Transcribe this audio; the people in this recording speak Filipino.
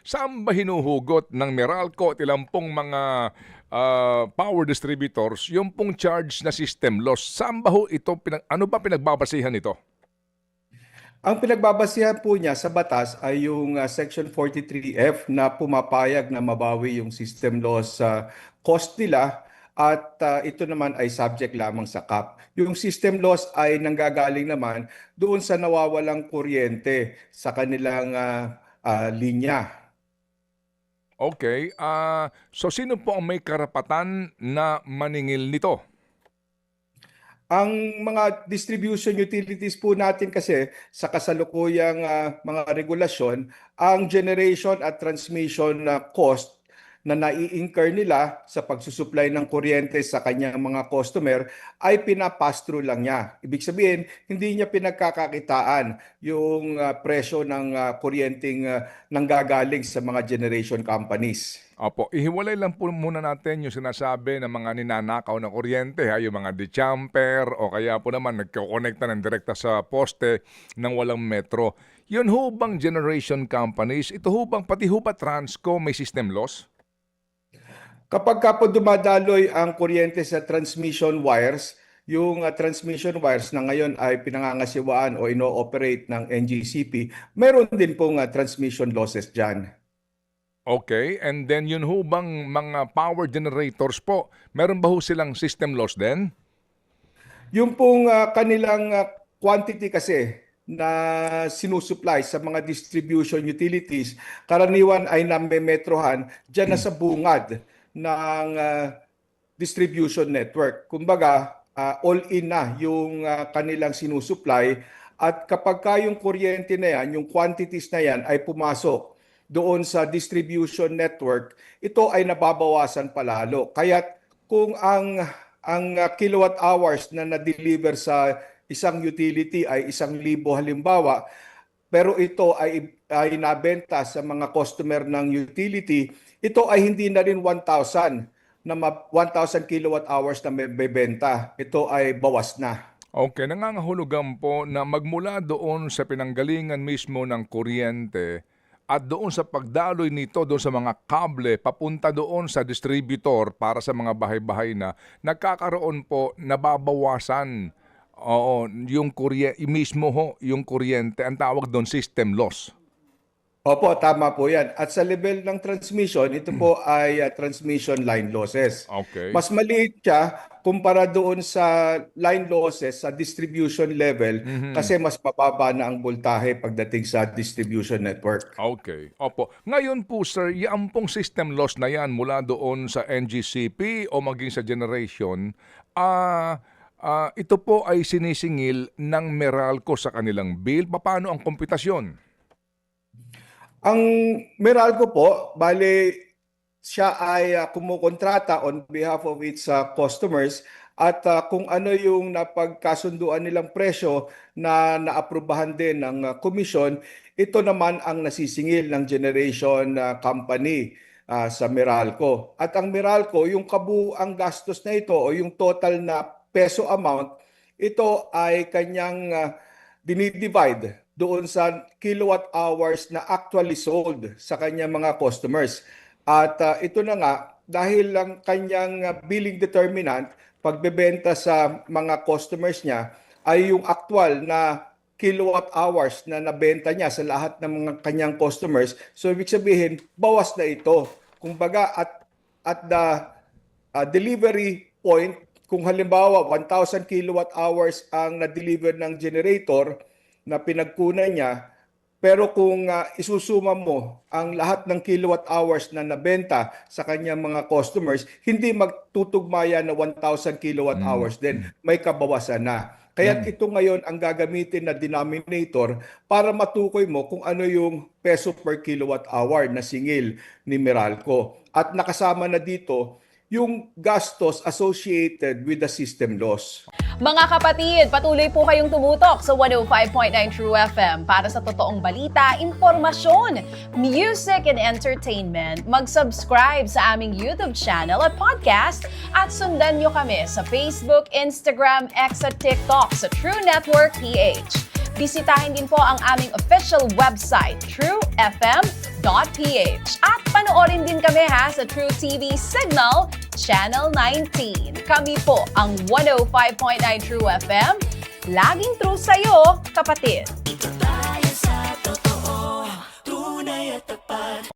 saan ba hinuhugot ng Meralco at ilang pong mga power distributors yung pong charge na system loss? Saan ba ho ito, ano ba pinagbabasihan ito? Ang pinagbabasihan po niya sa batas ay yung Section 43F na pumapayag na mabawi yung system loss sa cost nila at ito naman ay subject lamang sa cap. Yung system loss ay nanggagaling naman doon sa nawawalang kuryente sa kanilang linya. Okay, so sino po ang may karapatan na maningil nito? Ang mga distribution utilities po natin kasi sa kasalukuyang mga regulasyon, ang generation at transmission cost na nai-incur nila sa pagsusupply ng kuryente sa kanyang mga customer ay pinapass-through lang niya. Ibig sabihin, hindi niya pinagkakakitaan yung presyo ng kuryenteng nanggagaling sa mga generation companies. Opo, ihiwalay lang po muna natin yung sinasabi ng mga ninanakaw na kuryente, yung mga dechamper o kaya po naman nagko-connecta ng direkta sa poste ng walang metro. Yun ho bang generation companies, ito ho bang pati ho ba Transco may system loss? Kapag po dumadaloy ang kuryente sa transmission wires, yung transmission wires na ngayon ay pinangangasiwaan o ino-operate ng NGCP, meron din pong transmission losses dyan. Okay, and then yun ho bang mga power generators po, meron ba ho silang system loss din? Yung pong kanilang quantity kasi na sinusupply sa mga distribution utilities, karaniwan ay namemetrohan dyan na sa bungad ng distribution network. Kumbaga, all-in na yung kanilang sinusupply at kapag yung kuryente na yan, yung quantities na yan ay pumasok doon sa distribution network, ito ay nababawasan palalo. Kaya kung ang kilowatt hours na na-deliver sa isang utility ay 1,000 halimbawa, pero ito ay nabenta sa mga customer ng utility, ito ay hindi na rin 1,000 kilowatt hours na may bebenta. Ito ay bawas na. Okay, nangangahulugan po na magmula doon sa pinanggalingan mismo ng kuryente at doon sa pagdaloy nito doon sa mga kable papunta doon sa distributor para sa mga bahay-bahay na nagkakaroon po nababawasan yung mismo yung kuryente, ang tawag doon system loss. Opo, tama po yan. At sa level ng transmission, ito po ay transmission line losses. Okay. Mas maliit siya kumpara doon sa line losses sa distribution level kasi mas mababa na ang voltahe pagdating sa distribution network. Okay. Opo. Ngayon po sir, yung pong system loss na yan mula doon sa NGCP o maging sa generation, ito po ay sinisingil ng Meralco sa kanilang bill. Paano ang komputasyon? Ang Meralco po, bale siya ay kumukontrata on behalf of its customers at kung ano yung napagkasunduan nilang presyo na naaprubahan din ng komisyon, ito naman ang nasisingil ng generation company sa Meralco. At ang Meralco, yung kabuuang gastos na ito o yung total na peso amount, ito ay kanyang dinidivide doon sa kilowatt hours na actually sold sa kanyang mga customers. At ito na nga, dahil lang kanyang billing determinant, pagbebenta sa mga customers niya, ay yung actual na kilowatt hours na nabenta niya sa lahat ng mga kanyang customers. So ibig sabihin, bawas na ito. Kumbaga at the delivery point, kung halimbawa 1,000 kilowatt hours ang na-deliver ng generator, na pinagkunan niya, pero kung isusuma mo ang lahat ng kilowatt hours na nabenta sa kanyang mga customers, hindi magtutugmaya na 1,000 kilowatt hours din. May kabawasan na. Kaya ito ngayon ang gagamitin na denominator para matukoy mo kung ano yung peso per kilowatt hour na singil ni Meralco. At nakasama na dito yung gastos associated with the system loss. Mga kapatid, patuloy po kayong tumutok sa 105.9 True FM para sa totoong balita, impormasyon, music and entertainment. Mag-subscribe sa aming YouTube channel at podcast at sundan nyo kami sa Facebook, Instagram, X at TikTok sa True Network PH. Bisitahin din po ang aming official website, truefm.ph. At panoorin din kami sa True TV Signal, Channel 19. Kami po ang 105.9 True FM. Laging true sa'yo, kapatid. Ito tayo sa